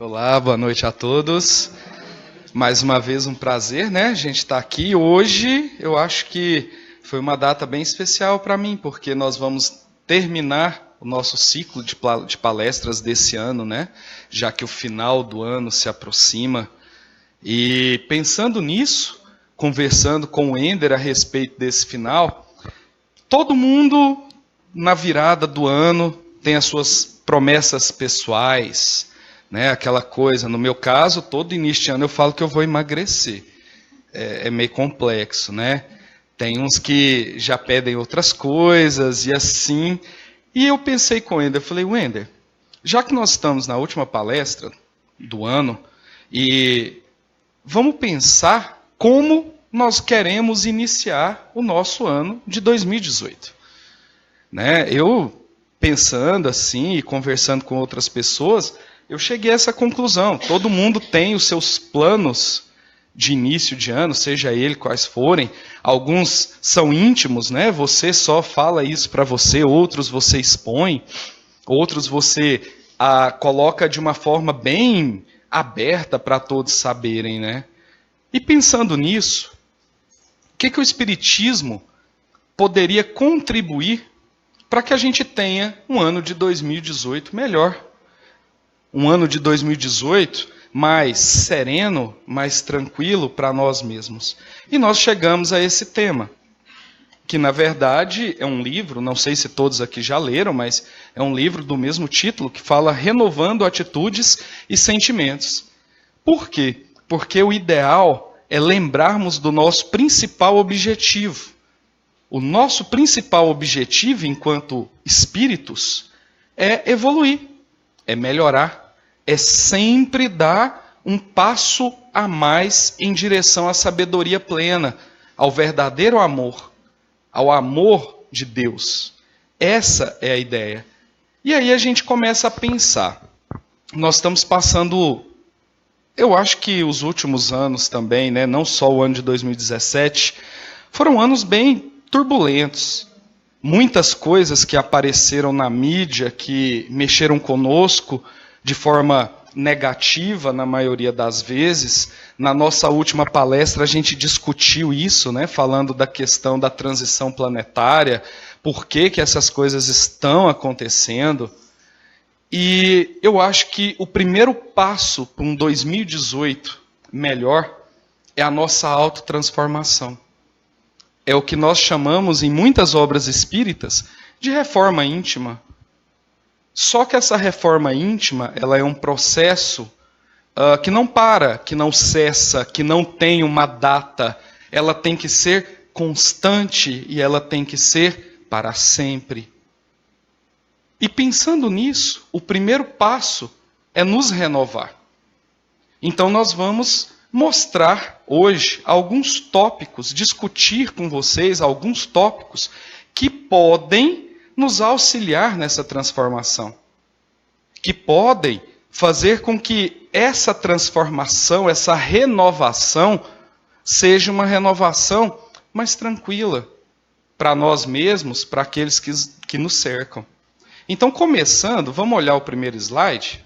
Olá, boa noite a todos. Mais uma vez um prazer, né? A gente está aqui hoje. Eu acho que foi uma data bem especial para mim, porque nós vamos terminar o nosso ciclo de palestras desse ano, né? Já que o final do ano se aproxima. E pensando nisso, conversando com o Ender a respeito desse final, todo mundo na virada do ano tem as suas promessas pessoais, né? Aquela coisa, no meu caso, todo início de ano eu falo que eu vou emagrecer. É meio complexo, né? Tem uns que já pedem outras coisas e assim. E eu pensei com o Ender, eu falei, Ender, já que nós estamos na última palestra do ano, e vamos pensar como nós queremos iniciar o nosso ano de 2018. Né? Eu, pensando assim e conversando com outras pessoas, eu cheguei a essa conclusão. Todo mundo tem os seus planos de início de ano, seja ele quais forem. Alguns são íntimos, né? Você só fala isso para você, outros você expõe, outros você coloca de uma forma bem aberta para todos saberem, né? E pensando nisso, o que o Espiritismo poderia contribuir para que a gente tenha um ano de 2018 melhor? Um ano de 2018 mais sereno, mais tranquilo para nós mesmos. E nós chegamos a esse tema, que na verdade é um livro, não sei se todos aqui já leram, mas é um livro do mesmo título, que fala Renovando Atitudes e Sentimentos. Por quê? Porque o ideal é lembrarmos do nosso principal objetivo. O nosso principal objetivo enquanto espíritos é evoluir, é melhorar, é sempre dar um passo a mais em direção à sabedoria plena, ao verdadeiro amor, ao amor de Deus. Essa é a ideia. E aí a gente começa a pensar. Nós estamos passando, eu acho que os últimos anos também, né, não só o ano de 2017, foram anos bem turbulentos. Muitas coisas que apareceram na mídia, que mexeram conosco de forma negativa, na maioria das vezes. Na nossa última palestra, a gente discutiu isso, né, falando da questão da transição planetária, por que essas coisas estão acontecendo. E eu acho que o primeiro passo para um 2018 melhor é a nossa autotransformação. É o que nós chamamos, em muitas obras espíritas, de reforma íntima. Só que essa reforma íntima, ela é um processo que não para, que não cessa, que não tem uma data. Ela tem que ser constante e ela tem que ser para sempre. E pensando nisso, o primeiro passo é nos renovar. Então nós vamos mostrar hoje alguns tópicos, discutir com vocês alguns tópicos que podem nos auxiliar nessa transformação, que podem fazer com que essa transformação, essa renovação, seja uma renovação mais tranquila para nós mesmos, para aqueles que nos cercam. Então, começando, vamos olhar o primeiro slide?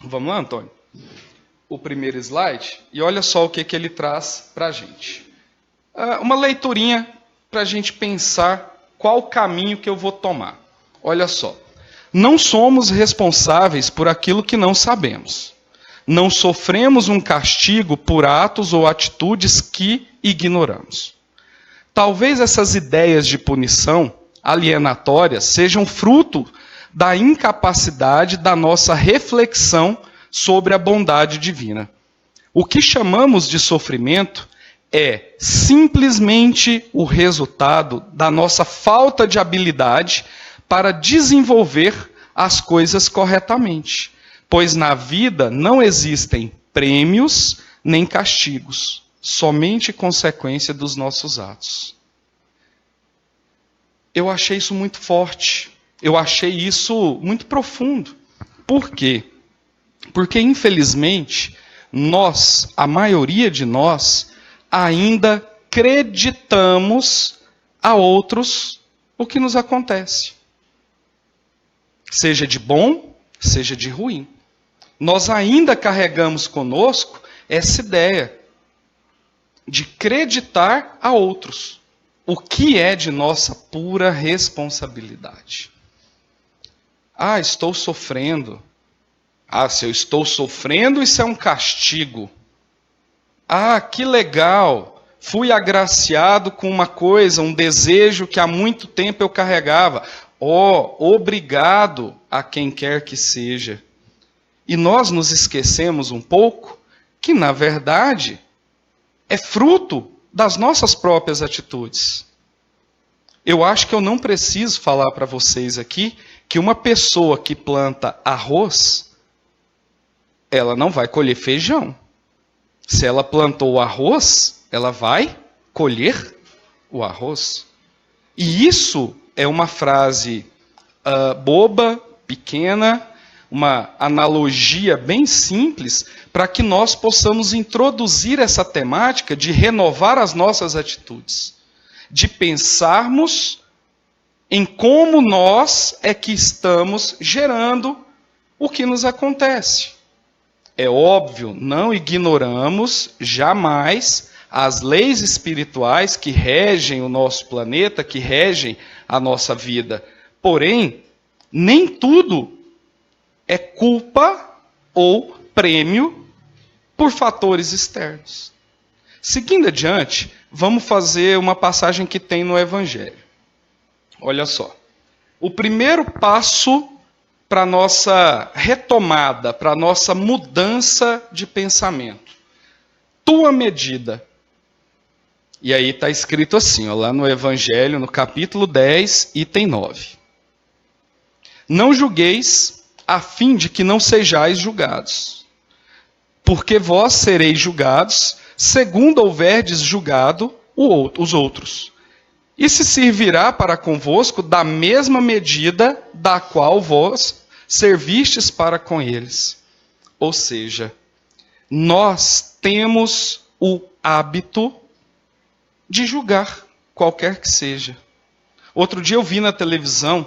Vamos lá, Antônio? O primeiro slide, e olha só o que ele traz para a gente. Uma leiturinha para a gente pensar qual o caminho que eu vou tomar. Olha só. Não somos responsáveis por aquilo que não sabemos. Não sofremos um castigo por atos ou atitudes que ignoramos. Talvez essas ideias de punição alienatórias sejam fruto da incapacidade da nossa reflexão sobre a bondade divina. O que chamamos de sofrimento é simplesmente o resultado da nossa falta de habilidade para desenvolver as coisas corretamente, pois na vida não existem prêmios nem castigos, somente consequência dos nossos atos. Eu achei isso muito forte, eu achei isso muito profundo. Por quê? Porque, infelizmente, nós, a maioria de nós, ainda acreditamos a outros o que nos acontece. Seja de bom, seja de ruim. nós ainda carregamos conosco essa ideia de acreditar a outros, o que é de nossa pura responsabilidade. Ah, estou sofrendo. Ah, se eu estou sofrendo, isso é um castigo. Ah, que legal. Fui agraciado com uma coisa, um desejo que há muito tempo eu carregava. Oh, obrigado a quem quer que seja. E nós nos esquecemos um pouco que, na verdade, é fruto das nossas próprias atitudes. Eu acho que eu não preciso falar para vocês aqui que uma pessoa que planta arroz, ela não vai colher feijão. Se ela plantou arroz, ela vai colher o arroz. E isso é uma frase boba, pequena, uma analogia bem simples, para que nós possamos introduzir essa temática de renovar as nossas atitudes, de pensarmos em como nós é que estamos gerando o que nos acontece. É óbvio, não ignoramos jamais as leis espirituais que regem o nosso planeta, que regem a nossa vida. Porém, nem tudo é culpa ou prêmio por fatores externos. Seguindo adiante, vamos fazer uma passagem que tem no Evangelho. Olha só. O primeiro passo para a nossa retomada, para a nossa mudança de pensamento. Tua medida. E aí está escrito assim, ó, lá no Evangelho, no capítulo 10, item 9. Não julgueis a fim de que não sejais julgados. Porque vós sereis julgados, segundo houverdes julgado os outros. E se servirá para convosco da mesma medida da qual vós servistes para com eles. Ou seja, nós temos o hábito de julgar, qualquer que seja. Outro dia eu vi na televisão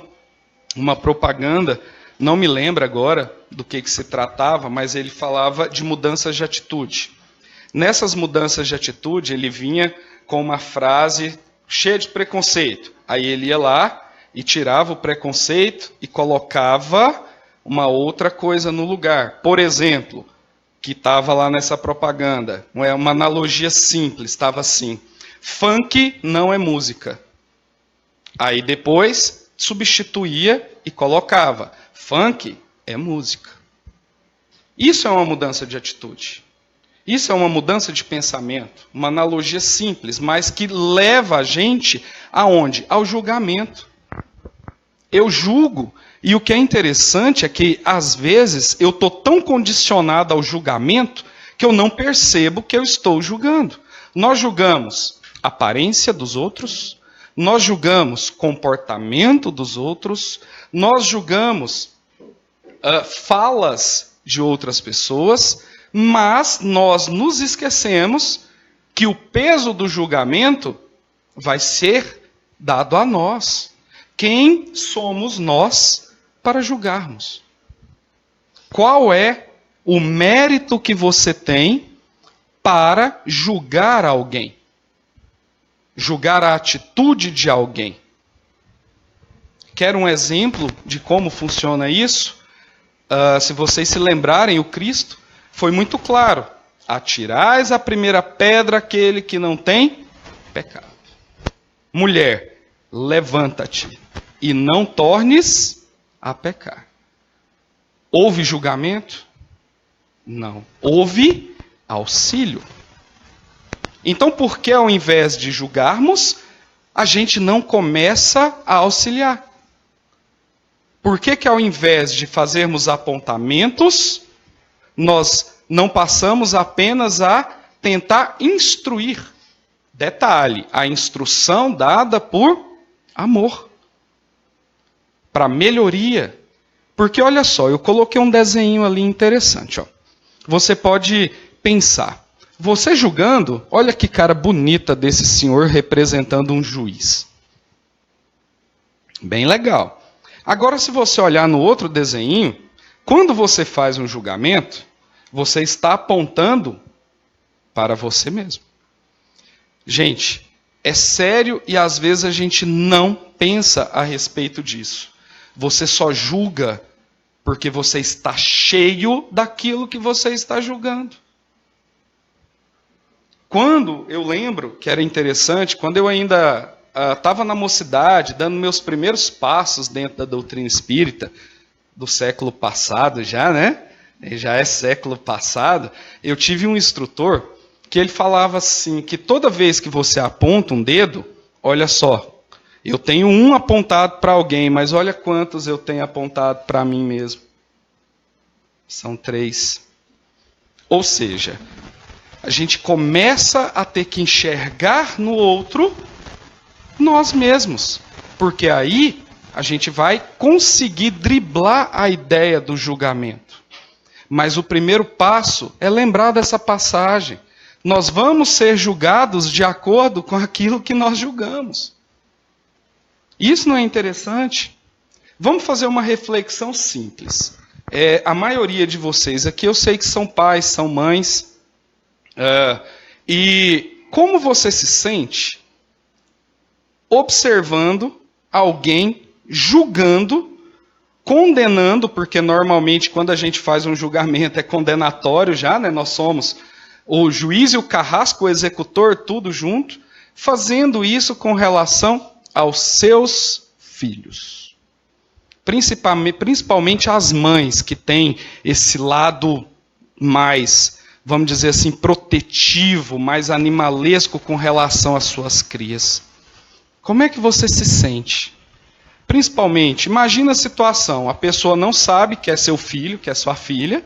uma propaganda, não me lembro agora do que se tratava, mas ele falava de mudanças de atitude. Nessas mudanças de atitude, ele vinha com uma frase cheia de preconceito. Aí ele ia lá e tirava o preconceito e colocava uma outra coisa no lugar. Por exemplo, que estava lá nessa propaganda, uma analogia simples, estava assim: funk não é música. Aí depois substituía e colocava: funk é música. Isso é uma mudança de atitude. Isso é uma mudança de pensamento. Uma analogia simples, mas que leva a gente aonde? Ao julgamento. Eu julgo. E o que é interessante é que, às vezes, eu estou tão condicionado ao julgamento que eu não percebo que eu estou julgando. Nós julgamos a aparência dos outros, nós julgamos comportamento dos outros, nós julgamos falas de outras pessoas, mas nós nos esquecemos que o peso do julgamento vai ser dado a nós. Quem somos nós para julgarmos? Qual é o mérito que você tem para julgar alguém? Julgar a atitude de alguém. Quer um exemplo de como funciona isso? Se vocês se lembrarem, o Cristo foi muito claro: atirais a primeira pedra aquele que não tem pecado. Mulher, levanta-te e não tornes a pecar. Houve julgamento? Não. Houve auxílio. Então, por que ao invés de julgarmos, a gente não começa a auxiliar? Por que ao invés de fazermos apontamentos, nós não passamos apenas a tentar instruir? Detalhe, a instrução dada por amor, para melhoria. Porque olha só, eu coloquei um desenho ali interessante. Ó. Você pode pensar, você julgando, olha que cara bonita desse senhor representando um juiz. Bem legal. Agora, se você olhar no outro desenho, Quando você faz um julgamento, você está apontando para você mesmo. Gente, é sério e às vezes a gente não pensa a respeito disso. Você só julga porque você está cheio daquilo que você está julgando. Quando eu lembro que era interessante, quando eu ainda estava na mocidade, dando meus primeiros passos dentro da doutrina espírita, do século passado já, né? Já é século passado, eu tive um instrutor que ele falava assim, que toda vez que você aponta um dedo, olha só, eu tenho um apontado para alguém, mas olha quantos eu tenho apontado para mim mesmo. São 3. Ou seja, a gente começa a ter que enxergar no outro nós mesmos. Porque aí a gente vai conseguir driblar a ideia do julgamento. Mas o primeiro passo é lembrar dessa passagem. Nós vamos ser julgados de acordo com aquilo que nós julgamos. Isso não é interessante? Vamos fazer uma reflexão simples. A maioria de vocês aqui, eu sei que são pais, são mães. E como você se sente observando alguém julgando, condenando, porque normalmente quando a gente faz um julgamento é condenatório já, né? Nós somos o juiz e o carrasco, o executor, tudo junto, fazendo isso com relação aos seus filhos. Principalmente as mães que têm esse lado mais, vamos dizer assim, protetivo, mais animalesco com relação às suas crias. Como é que você se sente? Principalmente, imagina a situação, a pessoa não sabe que é seu filho, que é sua filha,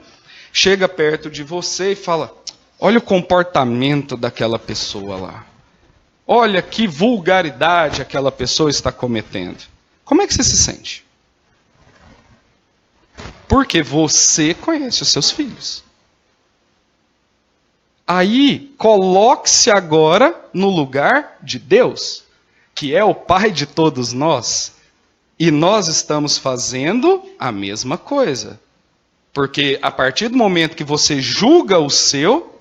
chega perto de você e fala, olha o comportamento daquela pessoa lá. Olha que vulgaridade aquela pessoa está cometendo. Como é que você se sente? Porque você conhece os seus filhos. Aí, coloque-se agora no lugar de Deus, que é o Pai de todos nós. E nós estamos fazendo a mesma coisa. Porque a partir do momento que você julga o seu,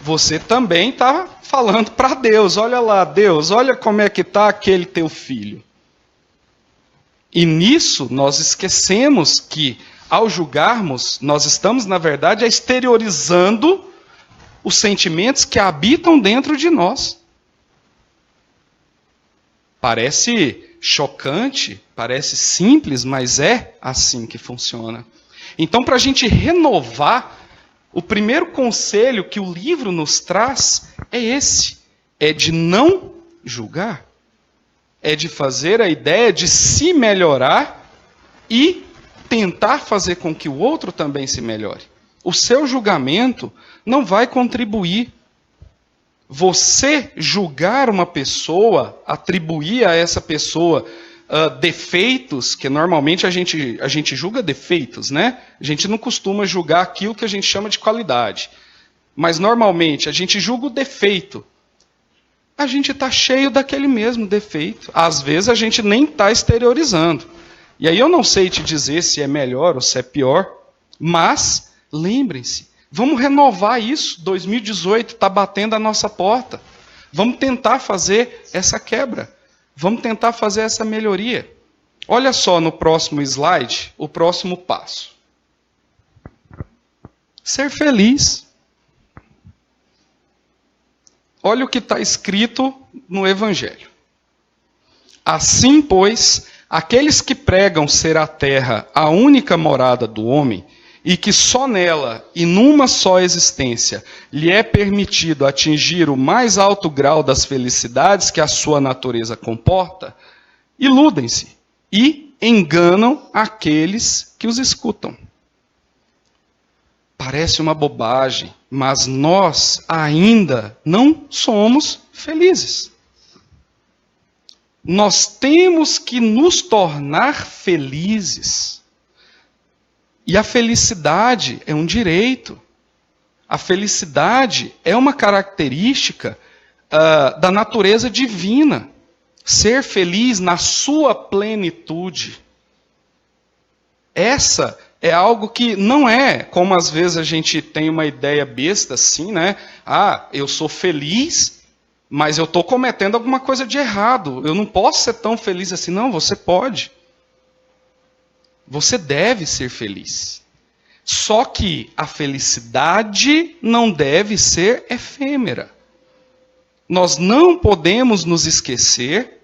você também está falando para Deus. Olha lá, Deus, olha como é que está aquele teu filho. E nisso nós esquecemos que, ao julgarmos, nós estamos, na verdade, exteriorizando os sentimentos que habitam dentro de nós. Parece chocante, parece simples, mas é assim que funciona. Então, para a gente renovar, o primeiro conselho que o livro nos traz é esse: é de não julgar, é de fazer a ideia de se melhorar e tentar fazer com que o outro também se melhore. O seu julgamento não vai contribuir. Você julgar uma pessoa, atribuir a essa pessoa defeitos, que normalmente a gente julga defeitos, né? A gente não costuma julgar aquilo que a gente chama de qualidade. Mas normalmente a gente julga o defeito. A gente está cheio daquele mesmo defeito. Às vezes a gente nem está exteriorizando. E aí eu não sei te dizer se é melhor ou se é pior, mas lembrem-se, vamos renovar isso. 2018 está batendo a nossa porta. Vamos tentar fazer essa quebra. Vamos tentar fazer essa melhoria. Olha só no próximo slide, o próximo passo. Ser feliz. Olha o que está escrito no Evangelho. Assim, pois, aqueles que pregam ser a terra a única morada do homem, e que só nela e numa só existência lhe é permitido atingir o mais alto grau das felicidades que a sua natureza comporta, iludem-se e enganam aqueles que os escutam. Parece uma bobagem, mas nós ainda não somos felizes. Nós temos que nos tornar felizes. E a felicidade é um direito. A felicidade é uma característica da natureza divina. Ser feliz na sua plenitude. Essa É algo que não é como às vezes a gente tem uma ideia besta assim, né? Ah, eu sou feliz, mas eu estou cometendo alguma coisa de errado. Eu não posso ser tão feliz assim. Não, você pode. Você deve ser feliz. Só que a felicidade não deve ser efêmera. Nós não podemos nos esquecer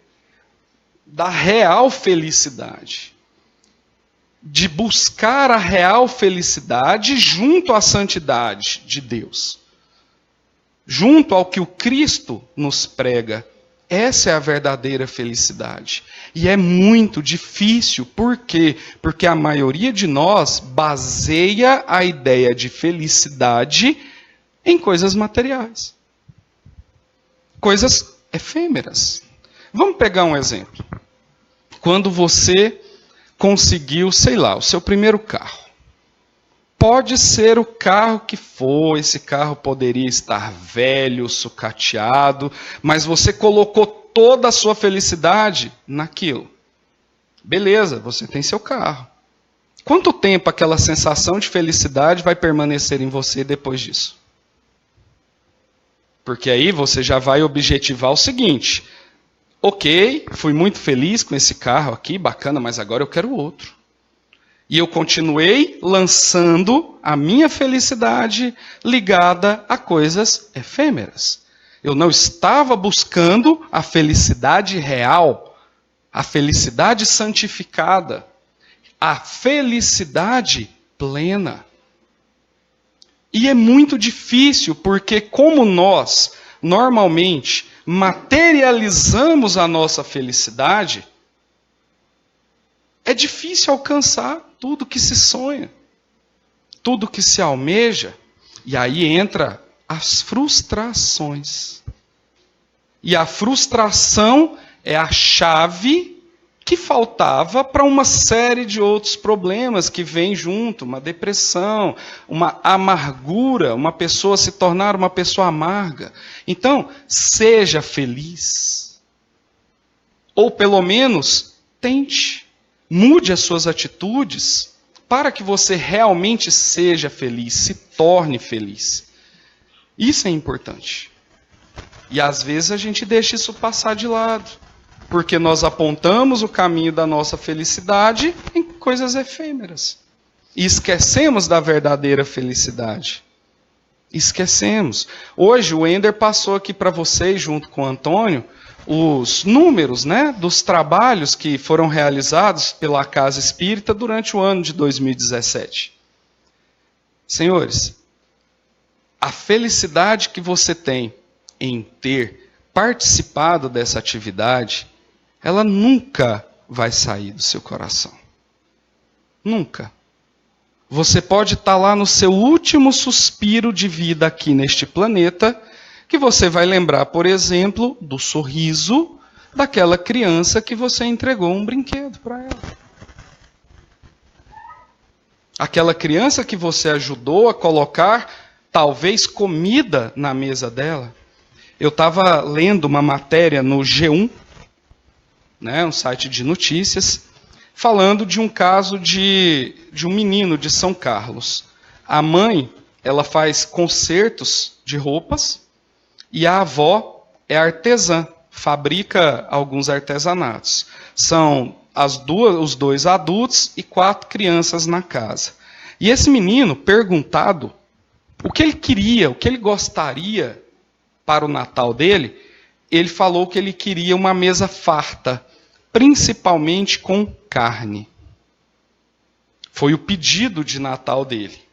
da real felicidade. De buscar a real felicidade junto à santidade de Deus. Junto ao que o Cristo nos prega. Essa é a verdadeira felicidade. E é muito difícil. Por quê? Porque a maioria de nós baseia a ideia de felicidade em coisas materiais. Coisas efêmeras. Vamos pegar um exemplo. Quando você conseguiu, sei lá, o seu primeiro carro. Pode ser o carro que for, esse carro poderia estar velho, sucateado, mas você colocou toda a sua felicidade naquilo. Beleza, você tem seu carro. Quanto tempo aquela sensação de felicidade vai permanecer em você depois disso? Porque aí você já vai objetivar o seguinte: ok, fui muito feliz com esse carro aqui, bacana, mas agora eu quero outro. E eu continuei lançando a minha felicidade ligada a coisas efêmeras. Eu não estava buscando a felicidade real, a felicidade santificada, a felicidade plena. E é muito difícil, porque como nós, normalmente, materializamos a nossa felicidade, é difícil alcançar tudo que se sonha, tudo que se almeja. E aí entra as frustrações. E a frustração é a chave que faltava para uma série de outros problemas que vêm junto, uma depressão, uma amargura, uma pessoa se tornar uma pessoa amarga. Então, seja feliz. Ou pelo menos, tente. Mude as suas atitudes para que você realmente seja feliz, se torne feliz. Isso é importante. E às vezes a gente deixa isso passar de lado, porque nós apontamos o caminho da nossa felicidade em coisas efêmeras. E esquecemos da verdadeira felicidade. Esquecemos. Hoje o Ender passou aqui para vocês, junto com o Antônio, os números, né, dos trabalhos que foram realizados pela Casa Espírita durante o ano de 2017. Senhores, a felicidade que você tem em ter participado dessa atividade, ela nunca vai sair do seu coração. Nunca. Você pode estar lá no seu último suspiro de vida aqui neste planeta, que você vai lembrar, por exemplo, do sorriso daquela criança que você entregou um brinquedo para ela. Aquela criança que você ajudou a colocar, talvez, comida na mesa dela. Eu estava lendo uma matéria no G1, né, um site de notícias, falando de um caso de um menino de São Carlos. A mãe, ela faz consertos de roupas, e a avó é artesã, fabrica alguns artesanatos. São os dois adultos e 4 crianças na casa. E esse menino, perguntado o que ele queria, o que ele gostaria para o Natal dele, ele falou que ele queria uma mesa farta, principalmente com carne. Foi o pedido de Natal dele.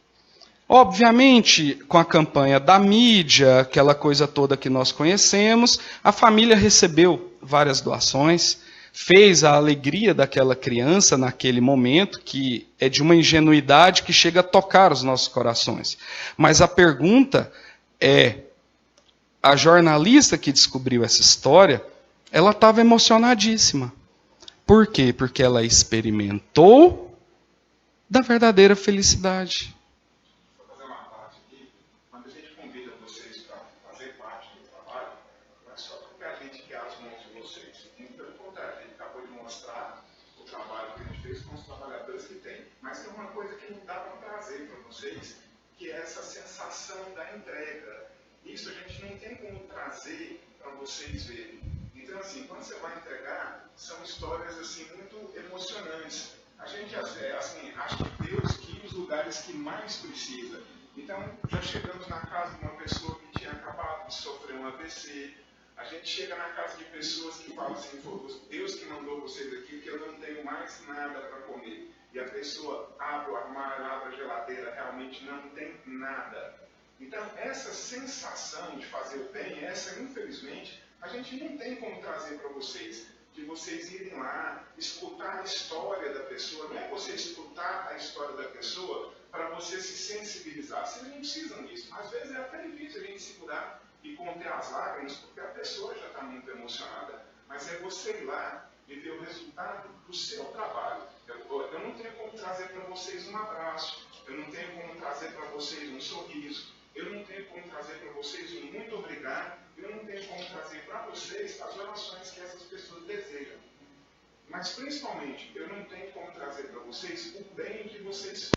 Obviamente, com a campanha da mídia, aquela coisa toda que nós conhecemos, a família recebeu várias doações, fez a alegria daquela criança naquele momento, que é de uma ingenuidade que chega a tocar os nossos corações. Mas a pergunta é, a jornalista que descobriu essa história, ela estava emocionadíssima. Por quê? Porque ela experimentou da verdadeira felicidade. Mostrar o trabalho que a gente fez com os trabalhadores que tem. Mas tem uma coisa que não dá para trazer para vocês, que é essa sensação da entrega. Isso a gente não tem como trazer para vocês verem. Então, assim, quando você vai entregar, são histórias assim muito emocionantes. A gente assim, acha que Deus guia os lugares que mais precisa. Então, já chegamos na casa de uma pessoa que tinha acabado de sofrer um AVC. A gente chega na casa de pessoas que falam assim, Deus que mandou vocês aqui, que eu não tenho mais nada para comer. E a pessoa abre o armário, abre a geladeira, realmente não tem nada. Então, essa sensação de fazer o bem, essa, infelizmente, a gente não tem como trazer para vocês. De vocês irem lá, escutar a história da pessoa. Não é você escutar a história da pessoa para você se sensibilizar. Vocês não precisam disso. Às vezes é até difícil a gente segurar e conter as lágrimas, porque a pessoa já está muito emocionada. Mas é você ir lá e ver o resultado do seu trabalho. Eu não tenho como trazer para vocês um abraço. Eu não tenho como trazer para vocês um sorriso. Eu não tenho como trazer para vocês um muito obrigado. Eu não tenho como trazer para vocês as orações que essas pessoas desejam. Mas, principalmente, eu não tenho como trazer para vocês o bem que vocês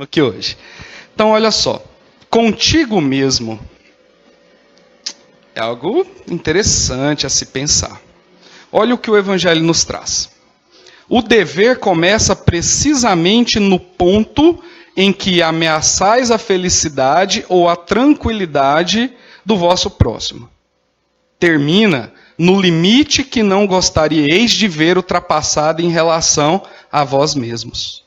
aqui hoje. Então, olha só. Contigo mesmo é algo interessante a se pensar. Olha o que o Evangelho nos traz. O dever começa precisamente no ponto em que ameaçais a felicidade ou a tranquilidade do vosso próximo. Termina no limite que não gostaríeis de ver ultrapassado em relação a vós mesmos.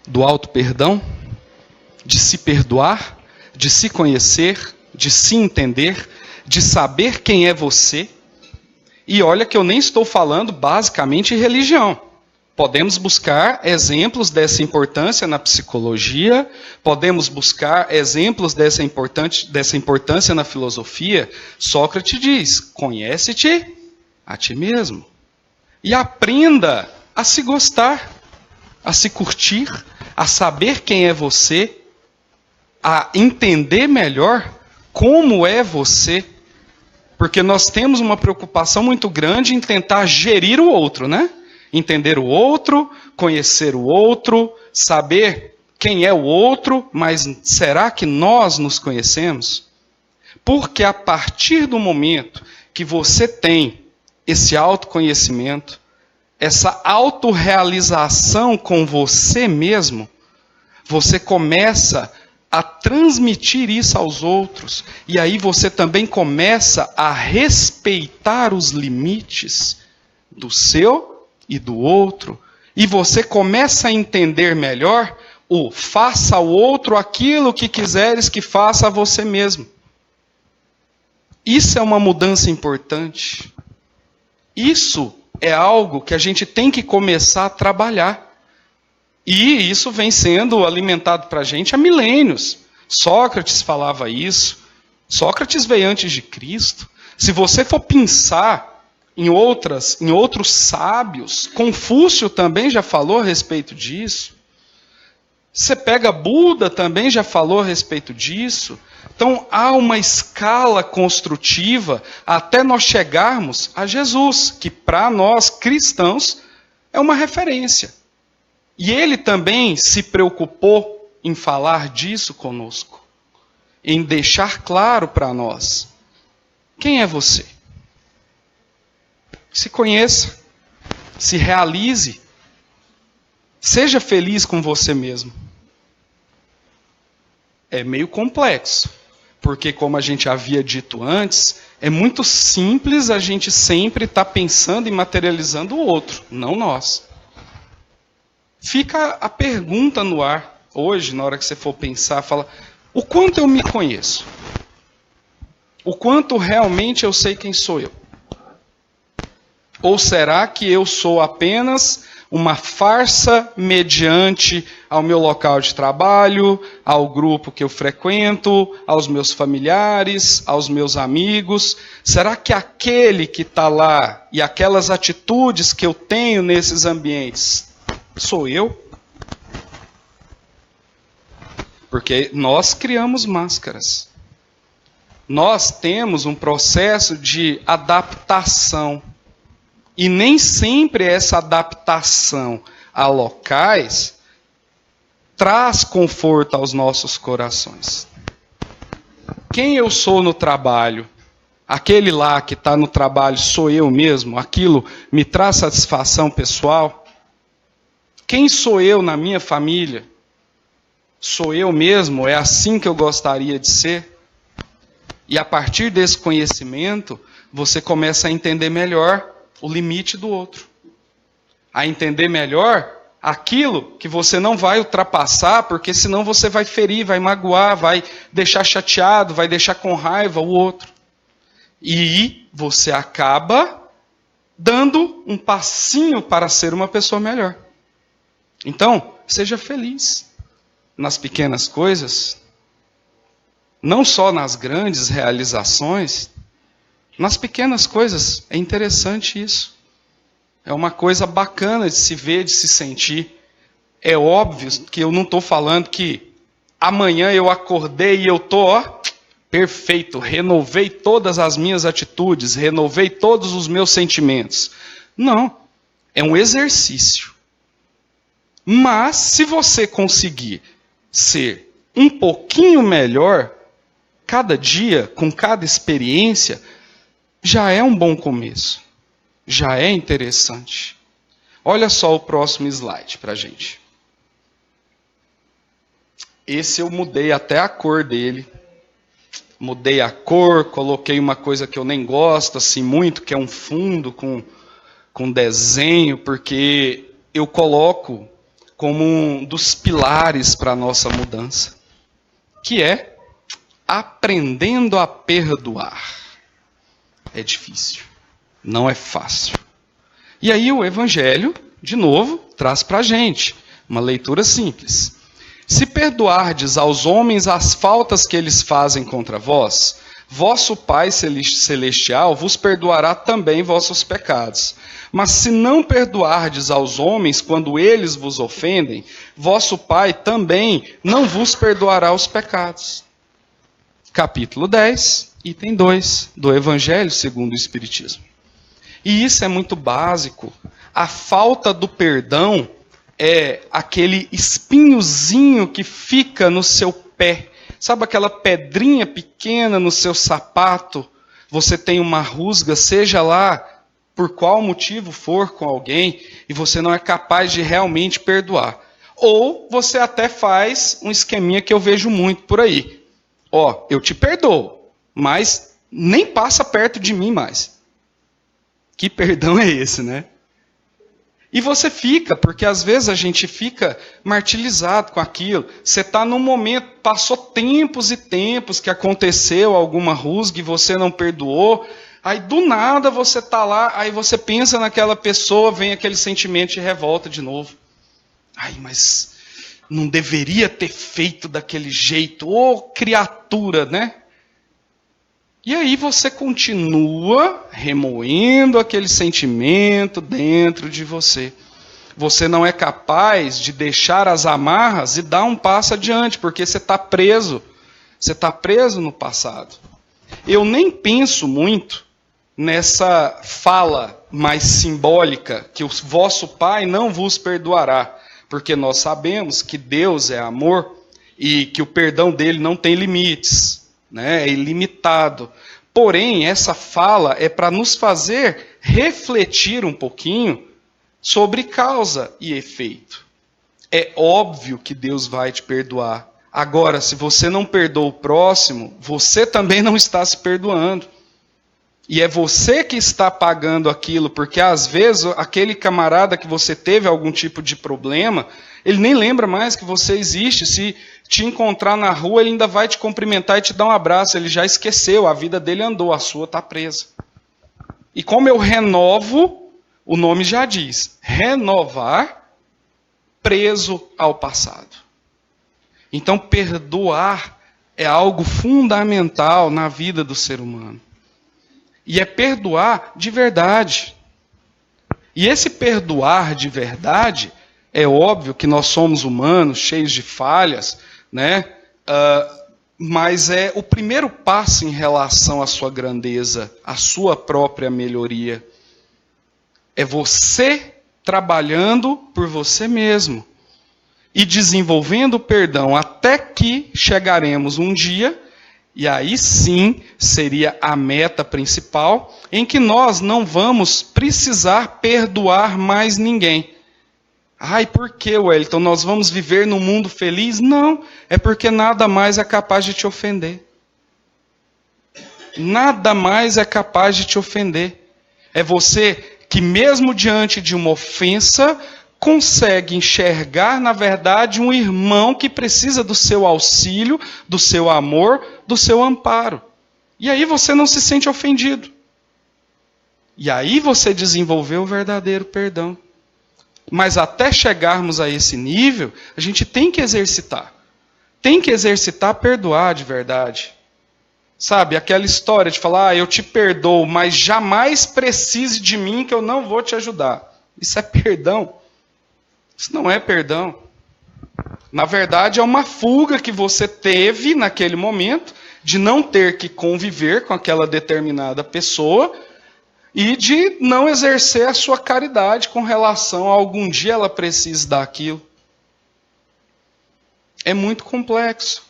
Do auto-perdão, de se perdoar, de se conhecer, de se entender, de saber quem é você. E olha que eu nem estou falando basicamente em religião. Podemos buscar exemplos dessa importância na psicologia, podemos buscar exemplos dessa importância na filosofia. Sócrates diz, conhece-te a ti mesmo. E aprenda a se gostar, a se curtir, a saber quem é você, a entender melhor como é você. Porque nós temos uma preocupação muito grande em tentar gerir o outro, né? Entender o outro, conhecer o outro, saber quem é o outro, mas será que nós nos conhecemos? Porque a partir do momento que você tem esse autoconhecimento, essa autorrealização com você mesmo, você começa a transmitir isso aos outros. E aí você também começa a respeitar os limites do seu e do outro. E você começa a entender melhor o faça ao outro aquilo que quiseres que faça a você mesmo. Isso é uma mudança importante. Isso é algo que a gente tem que começar a trabalhar. E isso vem sendo alimentado para a gente há milênios. Sócrates falava isso. Sócrates veio antes de Cristo. Se você for pensar em outros sábios, Confúcio também já falou a respeito disso. Você pega Buda, também já falou a respeito disso. Então, há uma escala construtiva até nós chegarmos a Jesus, que para nós cristãos é uma referência. E ele também se preocupou em falar disso conosco, em deixar claro para nós. Quem é você? Se conheça, se realize, seja feliz com você mesmo. É meio complexo, porque como a gente havia dito antes, é muito simples a gente sempre estar pensando e materializando o outro, não nós. Fica a pergunta no ar, hoje, na hora que você for pensar, fala, o quanto eu me conheço? O quanto realmente eu sei quem sou eu? Ou será que eu sou apenas uma farsa mediante ao meu local de trabalho, ao grupo que eu frequento, aos meus familiares, aos meus amigos? Será que aquele que está lá e aquelas atitudes que eu tenho nesses ambientes, sou eu? Porque nós criamos máscaras. Nós temos um processo de adaptação. E nem sempre essa adaptação a locais traz conforto aos nossos corações. Quem eu sou no trabalho? Aquele lá que está no trabalho sou eu mesmo? Aquilo me traz satisfação pessoal? Quem sou eu na minha família? Sou eu mesmo? É assim que eu gostaria de ser? E a partir desse conhecimento, você começa a entender melhor o limite do outro. A entender melhor aquilo que você não vai ultrapassar, porque senão você vai ferir, vai magoar, vai deixar chateado, vai deixar com raiva o outro. E você acaba dando um passinho para ser uma pessoa melhor. Então, seja feliz nas pequenas coisas, não só nas grandes realizações. Nas pequenas coisas, é interessante isso. É uma coisa bacana de se ver, de se sentir. É óbvio que eu não estou falando que amanhã eu acordei e eu estou perfeito, renovei todas as minhas atitudes, renovei todos os meus sentimentos. Não, é um exercício. Mas se você conseguir ser um pouquinho melhor, cada dia, com cada experiência, já é um bom começo. Já é interessante. Olha só o próximo slide para a gente. Esse eu mudei até a cor dele. Mudei a cor, coloquei uma coisa que eu nem gosto assim muito, que é um fundo com desenho, porque eu coloco como um dos pilares para a nossa mudança, que é aprendendo a perdoar. É difícil, não é fácil. E aí o Evangelho, de novo, traz para a gente uma leitura simples. Se perdoardes aos homens as faltas que eles fazem contra vós, vosso Pai Celestial vos perdoará também vossos pecados. Mas se não perdoardes aos homens quando eles vos ofendem, vosso Pai também não vos perdoará os pecados. Capítulo 10, item 2, do Evangelho segundo o Espiritismo. E isso é muito básico. A falta do perdão é aquele espinhozinho que fica no seu pé. Sabe aquela pedrinha pequena no seu sapato? Você tem uma rusga, seja lá por qual motivo for com alguém, e você não é capaz de realmente perdoar. Ou você até faz um esqueminha que eu vejo muito por aí. Eu te perdoo, mas nem passa perto de mim mais. Que perdão é esse, né? E você fica, porque às vezes a gente fica martirizado com aquilo. Você está num momento, passou tempos e tempos que aconteceu alguma rusga e você não perdoou. Aí do nada você está lá, aí você pensa naquela pessoa, vem aquele sentimento de revolta de novo. Ai, mas não deveria ter feito daquele jeito. Ô, criatura, né? E aí você continua remoendo aquele sentimento dentro de você. Você não é capaz de deixar as amarras e dar um passo adiante, porque você está preso. Você está preso no passado. Eu nem penso muito nessa fala mais simbólica, que o vosso Pai não vos perdoará, porque nós sabemos que Deus é amor e que o perdão dele não tem limites. É ilimitado. Porém, essa fala é para nos fazer refletir um pouquinho sobre causa e efeito. É óbvio que Deus vai te perdoar. Agora, se você não perdoa o próximo, você também não está se perdoando. E é você que está pagando aquilo, porque às vezes aquele camarada que você teve algum tipo de problema, ele nem lembra mais que você existe. Se te encontrar na rua, ele ainda vai te cumprimentar e te dar um abraço. Ele já esqueceu, a vida dele andou, a sua está presa. E como eu renovo, o nome já diz, renovar preso ao passado. Então perdoar é algo fundamental na vida do ser humano. E é perdoar de verdade. E esse perdoar de verdade, é óbvio que nós somos humanos, cheios de falhas, né? Mas é o primeiro passo em relação à sua grandeza, à sua própria melhoria. É você trabalhando por você mesmo e desenvolvendo o perdão até que chegaremos um dia, e aí sim seria a meta principal, em que nós não vamos precisar perdoar mais ninguém. Ai, por que, Wellington? Nós vamos viver num mundo feliz? Não, é porque nada mais é capaz de te ofender. Nada mais é capaz de te ofender. É você que mesmo diante de uma ofensa, consegue enxergar, na verdade, um irmão que precisa do seu auxílio, do seu amor, do seu amparo. E aí você não se sente ofendido. E aí você desenvolveu o verdadeiro perdão. Mas até chegarmos a esse nível, a gente tem que exercitar. Tem que exercitar perdoar de verdade. Sabe, aquela história de falar, eu te perdoo, mas jamais precise de mim que eu não vou te ajudar. Isso é perdão. Isso não é perdão. Na verdade, é uma fuga que você teve naquele momento de não ter que conviver com aquela determinada pessoa e de não exercer a sua caridade com relação a algum dia ela precise daquilo. É muito complexo.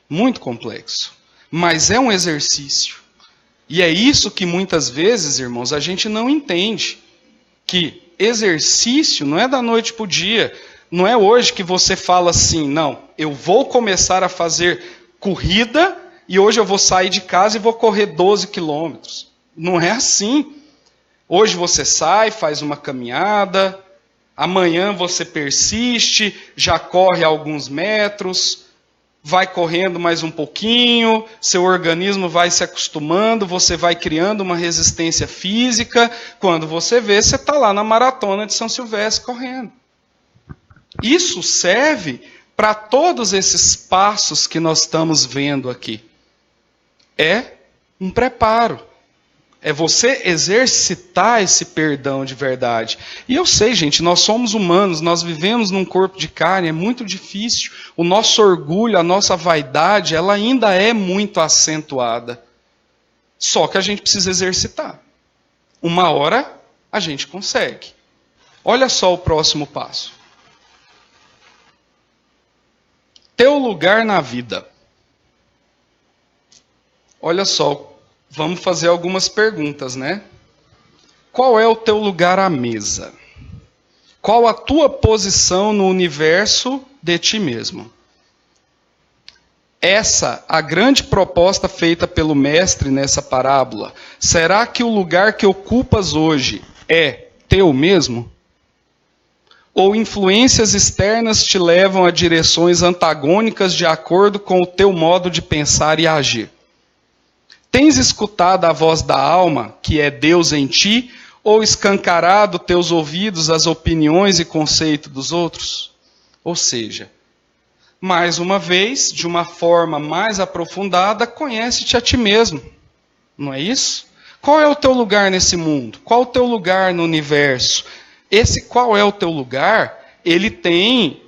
Muito complexo. Mas é um exercício. E é isso que muitas vezes, irmãos, a gente não entende. Que exercício não é da noite para o dia. Não é hoje que você fala assim, não, eu vou começar a fazer corrida e hoje eu vou sair de casa e vou correr 12 quilômetros. Não é assim. Hoje você sai, faz uma caminhada, amanhã você persiste, já corre alguns metros, vai correndo mais um pouquinho, seu organismo vai se acostumando, você vai criando uma resistência física, quando você vê, você está lá na maratona de São Silvestre correndo. Isso serve para todos esses passos que nós estamos vendo aqui. É um preparo. É você exercitar esse perdão de verdade. E eu sei, gente, nós somos humanos, nós vivemos num corpo de carne, é muito difícil. O nosso orgulho, a nossa vaidade, ela ainda é muito acentuada. Só que a gente precisa exercitar. Uma hora a gente consegue. Olha só o próximo passo. Teu lugar na vida. Olha só. Vamos fazer algumas perguntas, né? Qual é o teu lugar à mesa? Qual a tua posição no universo de ti mesmo? Essa, a grande proposta feita pelo mestre nessa parábola. Será que o lugar que ocupas hoje é teu mesmo? ou influências externas te levam a direções antagônicas de acordo com o teu modo de pensar e agir? Tens escutado a voz da alma, que é Deus em ti, ou escancarado teus ouvidos às opiniões e conceitos dos outros? Ou seja, mais uma vez, de uma forma mais aprofundada, conhece-te a ti mesmo. Não é isso? Qual é o teu lugar nesse mundo? Qual é o teu lugar no universo? Esse qual é o teu lugar, ele tem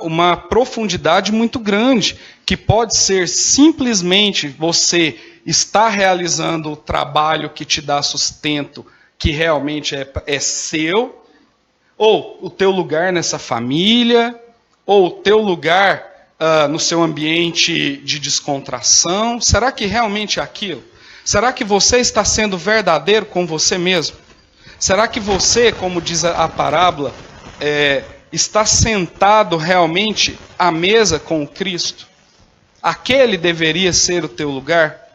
uma profundidade muito grande, que pode ser simplesmente você estar realizando o trabalho que te dá sustento, que realmente é seu, ou o teu lugar nessa família, ou o teu lugar no seu ambiente de descontração. Será que realmente é aquilo? Será que você está sendo verdadeiro com você mesmo? Será que você, como diz a parábola, está sentado realmente à mesa com o Cristo? Aquele deveria ser o teu lugar?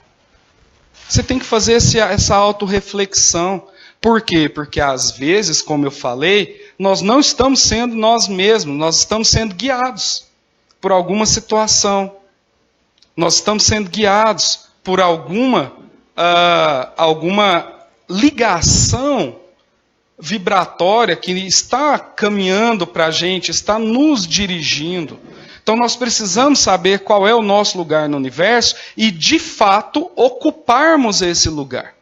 Você tem que fazer essa autorreflexão. Por quê? Porque às vezes, como eu falei, nós não estamos sendo nós mesmos, nós estamos sendo guiados por alguma situação. Nós estamos sendo guiados por alguma ligação vibratória que está caminhando para a gente, está nos dirigindo. Então nós precisamos saber qual é o nosso lugar no universo e, de fato, ocuparmos esse lugar.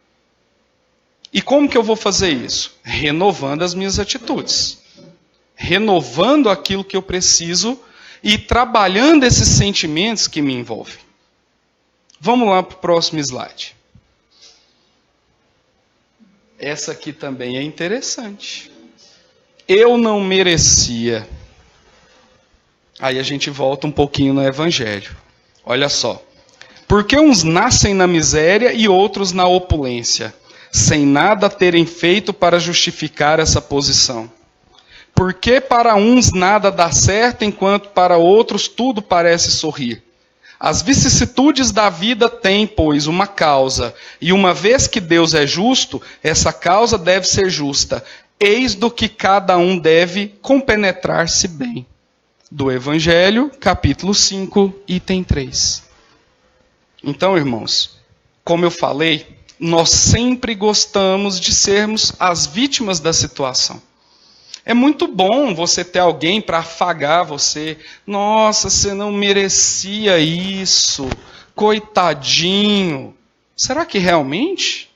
E como que eu vou fazer isso? Renovando as minhas atitudes. Renovando aquilo que eu preciso e trabalhando esses sentimentos que me envolvem. Vamos lá para o próximo slide. Essa aqui também é interessante. Eu não merecia. Aí a gente volta um pouquinho no Evangelho. Olha só. Porque uns nascem na miséria e outros na opulência, sem nada terem feito para justificar essa posição. Porque para uns nada dá certo, enquanto para outros tudo parece sorrir. As vicissitudes da vida têm, pois, uma causa, e uma vez que Deus é justo, essa causa deve ser justa. Eis do que cada um deve compenetrar-se bem. Do Evangelho, capítulo 5, item 3. Então, irmãos, como eu falei, nós sempre gostamos de sermos as vítimas da situação. É muito bom você ter alguém para afagar você. Nossa, você não merecia isso. Coitadinho. Será que realmente?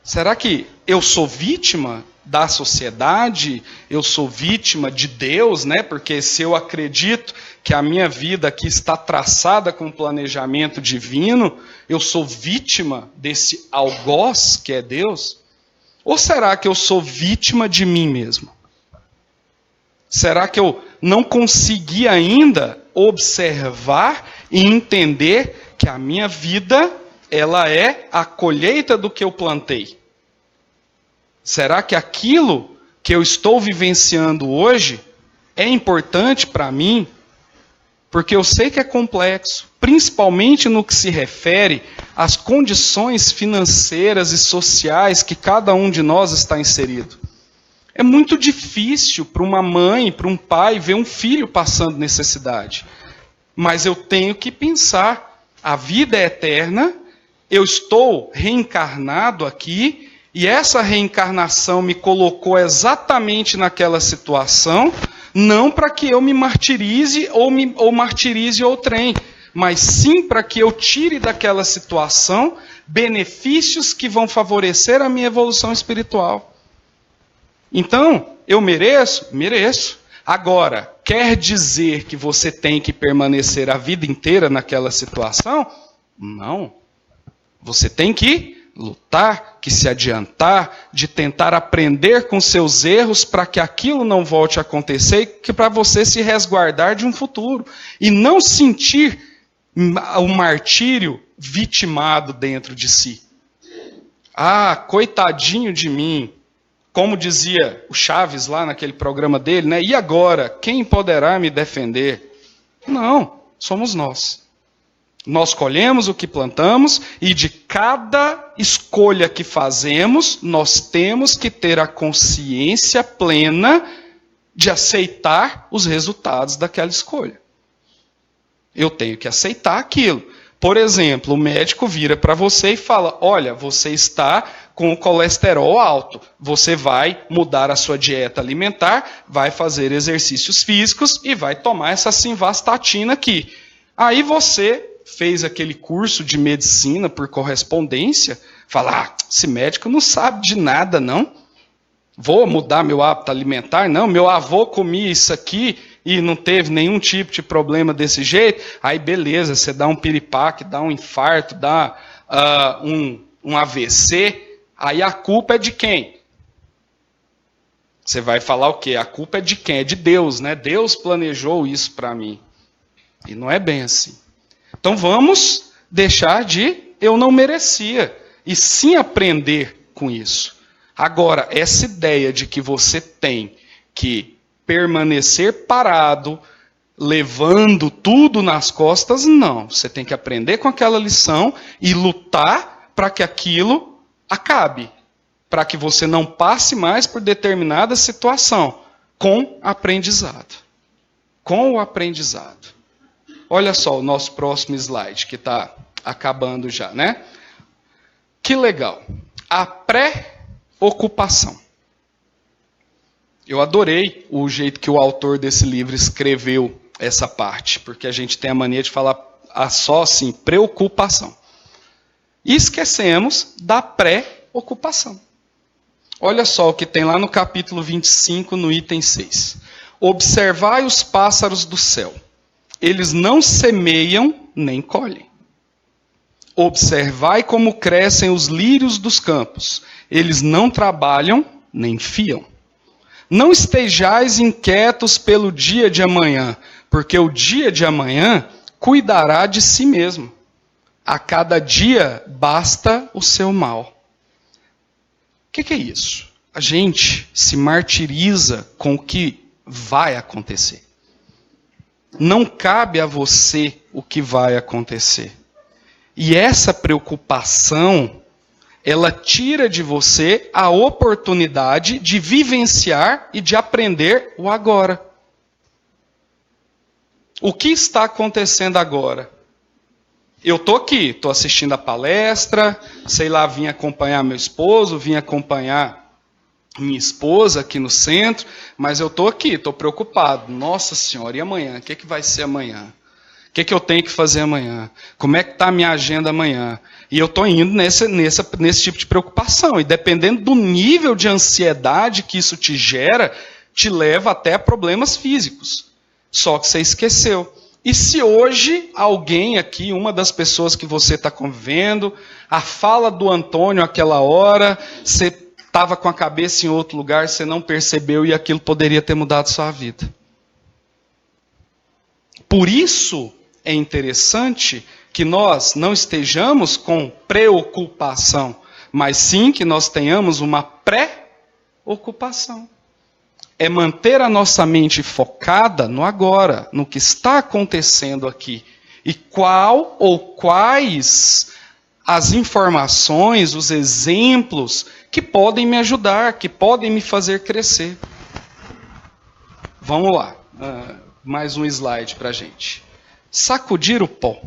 Será que eu sou vítima da sociedade? Eu sou vítima de Deus, né? Porque se eu acredito que a minha vida aqui está traçada com um planejamento divino, eu sou vítima desse algoz que é Deus? Ou será que eu sou vítima de mim mesmo? Será que eu não consegui ainda observar e entender que a minha vida, ela é a colheita do que eu plantei? Será que aquilo que eu estou vivenciando hoje é importante para mim? Porque eu sei que é complexo, principalmente no que se refere às condições financeiras e sociais que cada um de nós está inserido. É muito difícil para uma mãe, para um pai, ver um filho passando necessidade. Mas eu tenho que pensar, a vida é eterna, eu estou reencarnado aqui, e essa reencarnação me colocou exatamente naquela situação, não para que eu me martirize ou martirize outrem, mas sim para que eu tire daquela situação benefícios que vão favorecer a minha evolução espiritual. Então, eu mereço? Mereço. Agora, quer dizer que você tem que permanecer a vida inteira naquela situação? Não. Você tem que lutar, que se adiantar, de tentar aprender com seus erros para que aquilo não volte a acontecer, que para você se resguardar de um futuro. E não sentir o martírio vitimado dentro de si. Ah, coitadinho de mim. Como dizia o Chaves lá naquele programa dele, né? E agora? Quem poderá me defender? Não, somos nós. Nós colhemos o que plantamos e de cada escolha que fazemos, nós temos que ter a consciência plena de aceitar os resultados daquela escolha. Eu tenho que aceitar aquilo. Por exemplo, o médico vira para você e fala, olha, você está com o colesterol alto, você vai mudar a sua dieta alimentar, vai fazer exercícios físicos e vai tomar essa simvastatina aqui. Aí você fez aquele curso de medicina por correspondência, fala, esse médico não sabe de nada, não. Vou mudar meu hábito alimentar? Não, meu avô comia isso aqui e não teve nenhum tipo de problema desse jeito. Aí beleza, você dá um piripaque, dá um infarto, dá um AVC, aí a culpa é de quem? Você vai falar o quê? A culpa é de quem? É de Deus, né? Deus planejou isso para mim. E não é bem assim. Então vamos deixar de eu não merecia, e sim aprender com isso. Agora, essa ideia de que você tem que permanecer parado, levando tudo nas costas, não. Você tem que aprender com aquela lição e lutar para que aquilo acabe. Para que você não passe mais por determinada situação. Com aprendizado. Com o aprendizado. Olha só o nosso próximo slide, que está acabando já, né? Que legal. A pré-ocupação. Eu adorei o jeito que o autor desse livro escreveu essa parte, porque a gente tem a mania de falar só assim, preocupação. E esquecemos da pré-ocupação. Olha só o que tem lá no capítulo 25, no item 6. Observai os pássaros do céu. Eles não semeiam nem colhem. Observai como crescem os lírios dos campos. Eles não trabalham nem fiam. Não estejais inquietos pelo dia de amanhã, porque o dia de amanhã cuidará de si mesmo. A cada dia basta o seu mal. O que é isso? A gente se martiriza com o que vai acontecer. Não cabe a você o que vai acontecer. E essa preocupação, ela tira de você a oportunidade de vivenciar e de aprender o agora. O que está acontecendo agora? Eu estou aqui, estou assistindo a palestra, sei lá, vim acompanhar meu esposo, vim acompanhar minha esposa aqui no centro, mas eu estou aqui, estou preocupado. Nossa Senhora, e amanhã? O que vai ser amanhã? O que eu tenho que fazer amanhã? Como é que está a minha agenda amanhã? E eu estou indo nesse tipo de preocupação. E dependendo do nível de ansiedade que isso te gera, te leva até a problemas físicos. Só que você esqueceu. E se hoje alguém aqui, uma das pessoas que você está convivendo, a fala do Antônio àquela hora, você estava com a cabeça em outro lugar, você não percebeu e aquilo poderia ter mudado sua vida. Por isso é interessante que nós não estejamos com preocupação, mas sim que nós tenhamos uma pré-ocupação. É manter a nossa mente focada no agora, no que está acontecendo aqui. E qual ou quais as informações, os exemplos que podem me ajudar, que podem me fazer crescer. Vamos lá. Mais um slide para a gente. Sacudir o pó.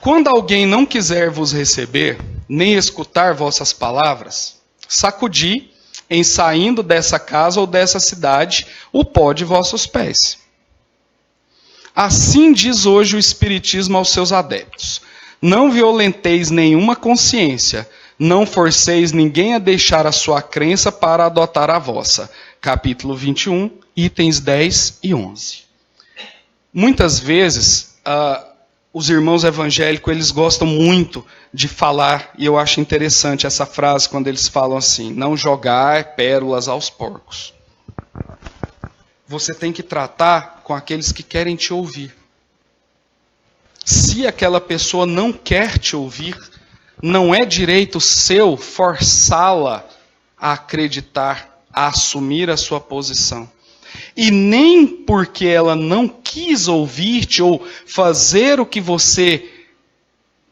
Quando alguém não quiser vos receber, nem escutar vossas palavras, sacudi, em saindo dessa casa ou dessa cidade, o pó de vossos pés. Assim diz hoje o Espiritismo aos seus adeptos. Não violenteis nenhuma consciência, não forceis ninguém a deixar a sua crença para adotar a vossa. Capítulo 21, itens 10 e 11. Muitas vezes, os irmãos evangélicos, eles gostam muito de falar, e eu acho interessante essa frase quando eles falam assim, não jogar pérolas aos porcos. Você tem que tratar com aqueles que querem te ouvir. Se aquela pessoa não quer te ouvir, não é direito seu forçá-la a acreditar, a assumir a sua posição. E nem porque ela não quis ouvir-te ou fazer o que você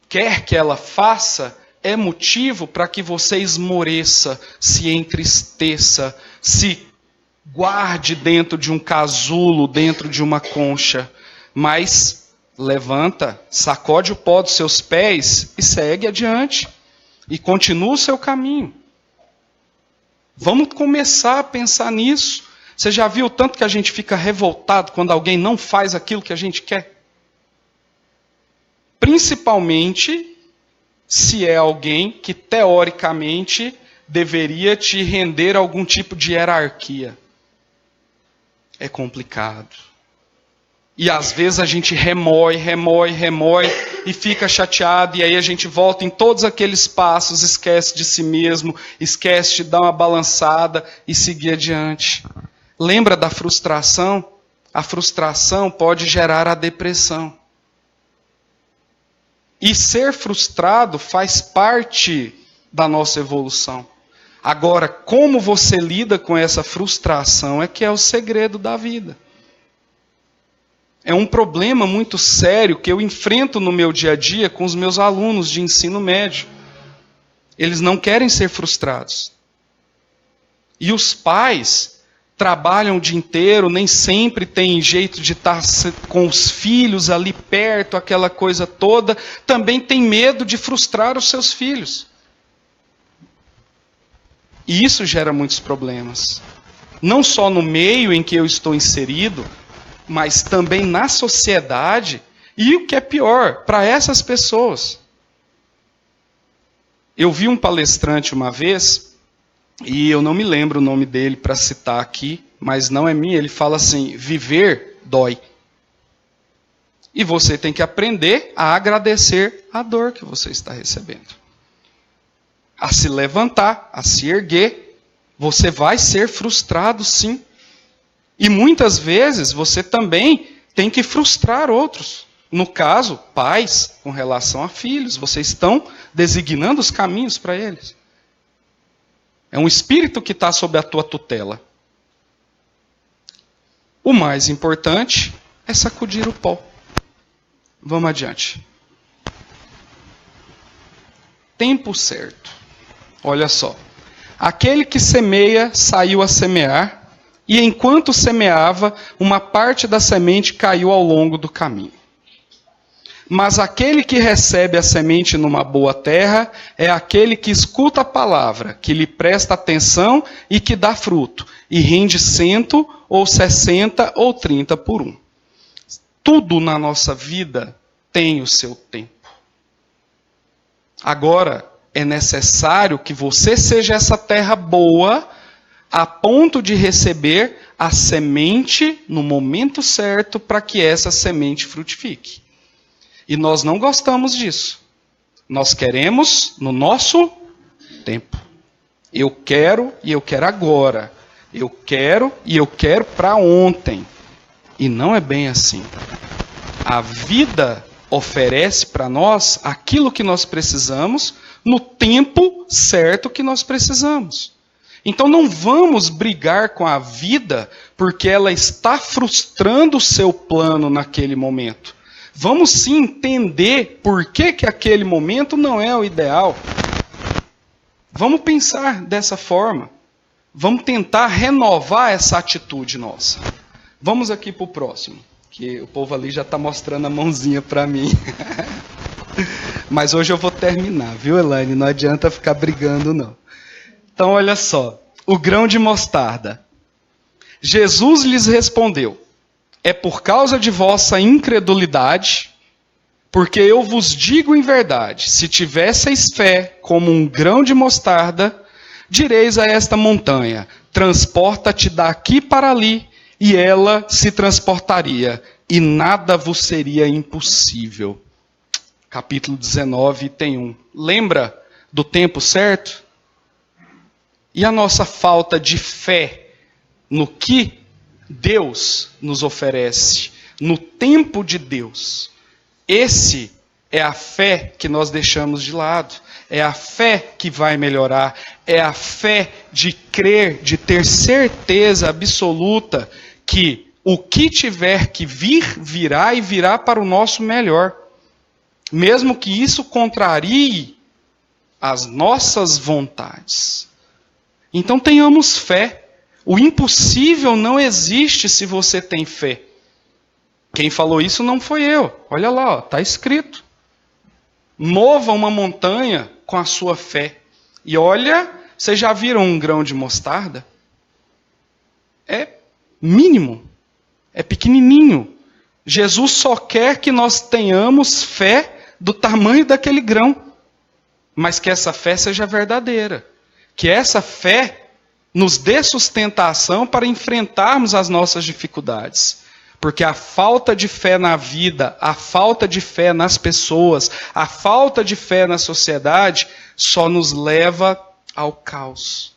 quer que ela faça, é motivo para que você esmoreça, se entristeça, se guarde dentro de um casulo, dentro de uma concha, mas levanta, sacode o pó dos seus pés e segue adiante. E continua o seu caminho. Vamos começar a pensar nisso. Você já viu o tanto que a gente fica revoltado quando alguém não faz aquilo que a gente quer? Principalmente se é alguém que teoricamente deveria te render algum tipo de hierarquia. É complicado. E às vezes a gente remói e fica chateado, e aí a gente volta em todos aqueles passos, esquece de si mesmo, esquece de dar uma balançada e seguir adiante. Lembra da frustração? A frustração pode gerar a depressão. E ser frustrado faz parte da nossa evolução. Agora, como você lida com essa frustração é que é o segredo da vida. É um problema muito sério que eu enfrento no meu dia a dia com os meus alunos de ensino médio. Eles não querem ser frustrados. E os pais trabalham o dia inteiro, nem sempre têm jeito de estar com os filhos ali perto, aquela coisa toda. Também tem medo de frustrar os seus filhos. E isso gera muitos problemas. Não só no meio em que eu estou inserido, mas também na sociedade, e o que é pior, para essas pessoas. Eu vi um palestrante uma vez, e eu não me lembro o nome dele para citar aqui, mas não é minha, ele fala assim, viver dói. E você tem que aprender a agradecer a dor que você está recebendo. A se levantar, a se erguer, você vai ser frustrado sim. E muitas vezes você também tem que frustrar outros. No caso, pais com relação a filhos. Vocês estão designando os caminhos para eles. É um espírito que está sob a tua tutela. O mais importante é sacudir o pó. Vamos adiante. Tempo certo. Olha só. Aquele que semeia saiu a semear. E enquanto semeava, uma parte da semente caiu ao longo do caminho. Mas aquele que recebe a semente numa boa terra é aquele que escuta a palavra, que lhe presta atenção e que dá fruto, e rende 100 ou 60 ou 30 por um. Tudo na nossa vida tem o seu tempo. Agora, é necessário que você seja essa terra boa, a ponto de receber a semente no momento certo para que essa semente frutifique. E nós não gostamos disso. Nós queremos no nosso tempo. Eu quero e eu quero agora. Eu quero e eu quero para ontem. E não é bem assim. A vida oferece para nós aquilo que nós precisamos no tempo certo que nós precisamos. Então não vamos brigar com a vida porque ela está frustrando o seu plano naquele momento. Vamos sim entender por que aquele momento não é o ideal. Vamos pensar dessa forma. Vamos tentar renovar essa atitude nossa. Vamos aqui para o próximo, que o povo ali já está mostrando a mãozinha para mim. Mas hoje eu vou terminar, viu, Elaine? Não adianta ficar brigando, não. Então, olha só, o grão de mostarda. Jesus lhes respondeu, é por causa de vossa incredulidade, porque eu vos digo em verdade, se tivesseis fé como um grão de mostarda, direis a esta montanha, transporta-te daqui para ali, e ela se transportaria, e nada vos seria impossível. Capítulo 19, tem 1. Lembra do tempo certo? E a nossa falta de fé no que Deus nos oferece, no tempo de Deus. Esse é a fé que nós deixamos de lado. É a fé que vai melhorar. É a fé de crer, de ter certeza absoluta que o que tiver que vir, virá e virá para o nosso melhor. Mesmo que isso contrarie as nossas vontades. Então tenhamos fé. O impossível não existe se você tem fé. Quem falou isso não foi eu. Olha lá, está escrito. Mova uma montanha com a sua fé. E olha, vocês já viram um grão de mostarda? É mínimo. É pequenininho. Jesus só quer que nós tenhamos fé do tamanho daquele grão. Mas que essa fé seja verdadeira. Que essa fé nos dê sustentação para enfrentarmos as nossas dificuldades. Porque a falta de fé na vida, a falta de fé nas pessoas, a falta de fé na sociedade, só nos leva ao caos.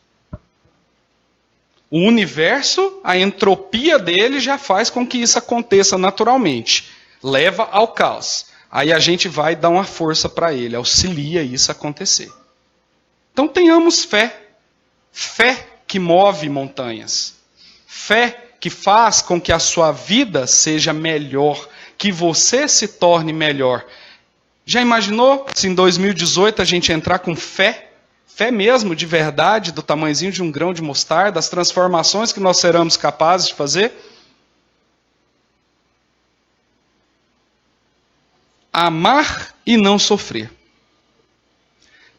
O universo, a entropia dele já faz com que isso aconteça naturalmente. Leva ao caos. Aí a gente vai dar uma força para ele, auxilia isso a acontecer. Então tenhamos fé. Fé que move montanhas. Fé que faz com que a sua vida seja melhor, que você se torne melhor. Já imaginou se em 2018 a gente entrar com fé? Fé mesmo, de verdade, do tamanhozinho de um grão de mostarda, as transformações que nós seremos capazes de fazer? Amar e não sofrer.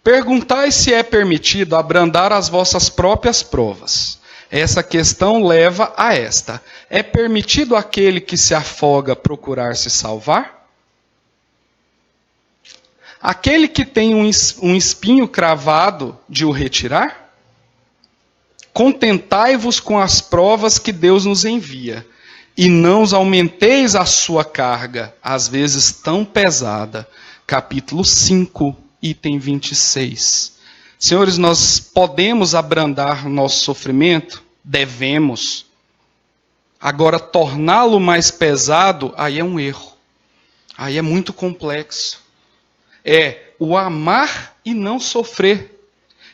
Perguntai se é permitido abrandar as vossas próprias provas. Essa questão leva a esta. É permitido aquele que se afoga procurar se salvar? Aquele que tem um espinho cravado de o retirar? Contentai-vos com as provas que Deus nos envia, e não os aumenteis a sua carga, às vezes tão pesada. Capítulo 5, item 26. Senhores, nós podemos abrandar o nosso sofrimento? Devemos. Agora, torná-lo mais pesado, aí é um erro. Aí é muito complexo. É o amar e não sofrer.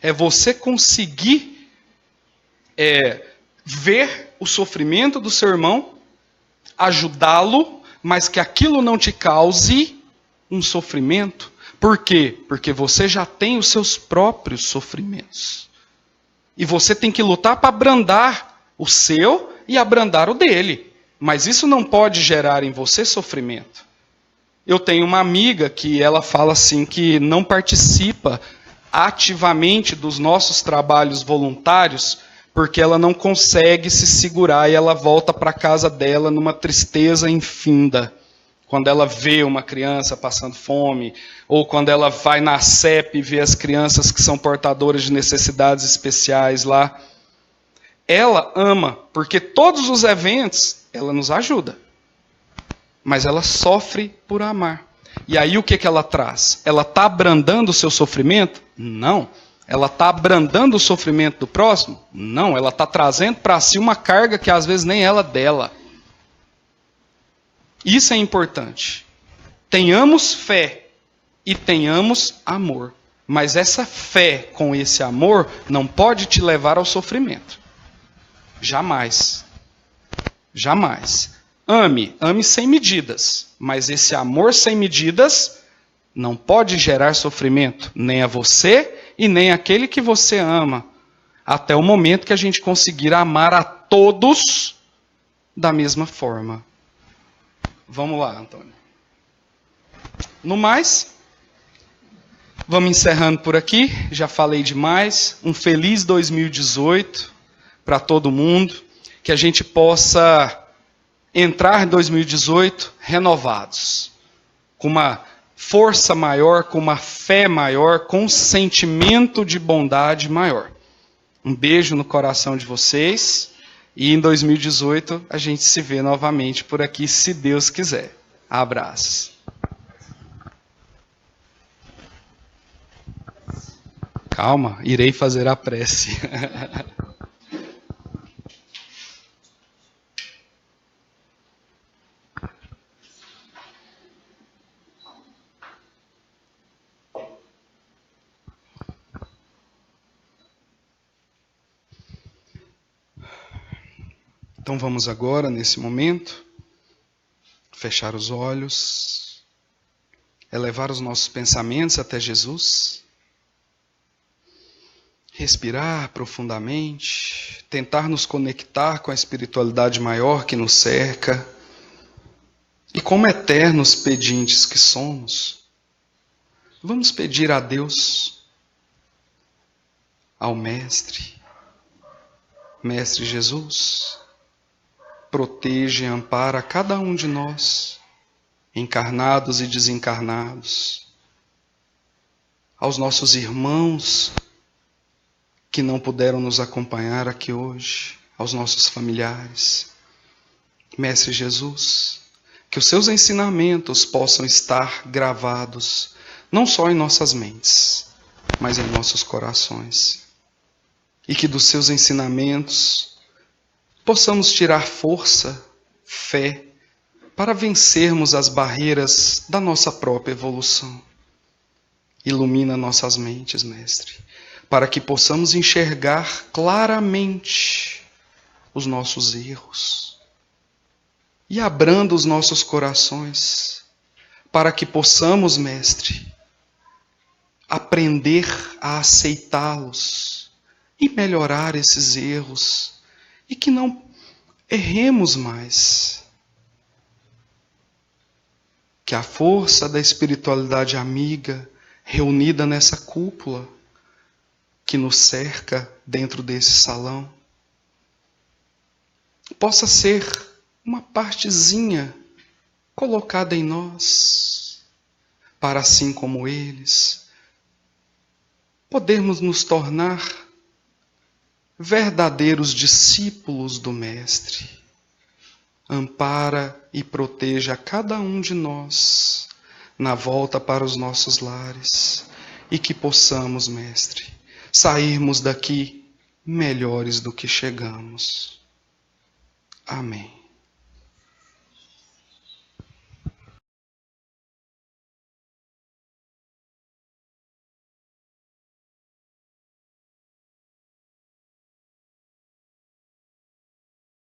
É você conseguir ver o sofrimento do seu irmão, ajudá-lo, mas que aquilo não te cause um sofrimento. Por quê? Porque você já tem os seus próprios sofrimentos. E você tem que lutar para abrandar o seu e abrandar o dele. Mas isso não pode gerar em você sofrimento. Eu tenho uma amiga que ela fala assim que não participa ativamente dos nossos trabalhos voluntários porque ela não consegue se segurar e ela volta para a casa dela numa tristeza infinda. Quando ela vê uma criança passando fome, ou quando ela vai na CEP e vê as crianças que são portadoras de necessidades especiais lá. Ela ama, porque todos os eventos, ela nos ajuda. Mas ela sofre por amar. E aí o que ela traz? Ela está abrandando o seu sofrimento? Não. Ela está abrandando o sofrimento do próximo? Não. Ela está trazendo para si uma carga que às vezes nem ela dela. Isso é importante. Tenhamos fé e tenhamos amor. Mas essa fé com esse amor não pode te levar ao sofrimento. Jamais. Jamais. Ame sem medidas. Mas esse amor sem medidas não pode gerar sofrimento, nem a você e nem aquele que você ama. Até o momento que a gente conseguir amar a todos da mesma forma. Vamos lá, Antônio. No mais, vamos encerrando por aqui. Já falei demais. Um feliz 2018 para todo mundo. Que a gente possa entrar em 2018 renovados. Com uma força maior, com uma fé maior, com um sentimento de bondade maior. Um beijo no coração de vocês. E em 2018 a gente se vê novamente por aqui, se Deus quiser. Abraços. Calma, irei fazer a prece. Então vamos agora, nesse momento, fechar os olhos, elevar os nossos pensamentos até Jesus, respirar profundamente, tentar nos conectar com a espiritualidade maior que nos cerca. E como eternos pedintes que somos, vamos pedir a Deus, ao Mestre Jesus, proteja e ampara cada um de nós, encarnados e desencarnados, aos nossos irmãos que não puderam nos acompanhar aqui hoje, aos nossos familiares. Mestre Jesus, que os seus ensinamentos possam estar gravados, não só em nossas mentes, mas em nossos corações. E que dos seus ensinamentos possamos tirar força, fé, para vencermos as barreiras da nossa própria evolução. Ilumina nossas mentes, Mestre, para que possamos enxergar claramente os nossos erros. E abranda os nossos corações, para que possamos, Mestre, aprender a aceitá-los e melhorar esses erros, e que não erremos mais. Que a força da espiritualidade amiga, reunida nessa cúpula que nos cerca dentro desse salão, possa ser uma partezinha colocada em nós, para assim como eles, podermos nos tornar verdadeiros discípulos do Mestre. Ampara e proteja cada um de nós na volta para os nossos lares, e que possamos, Mestre, sairmos daqui melhores do que chegamos. Amém.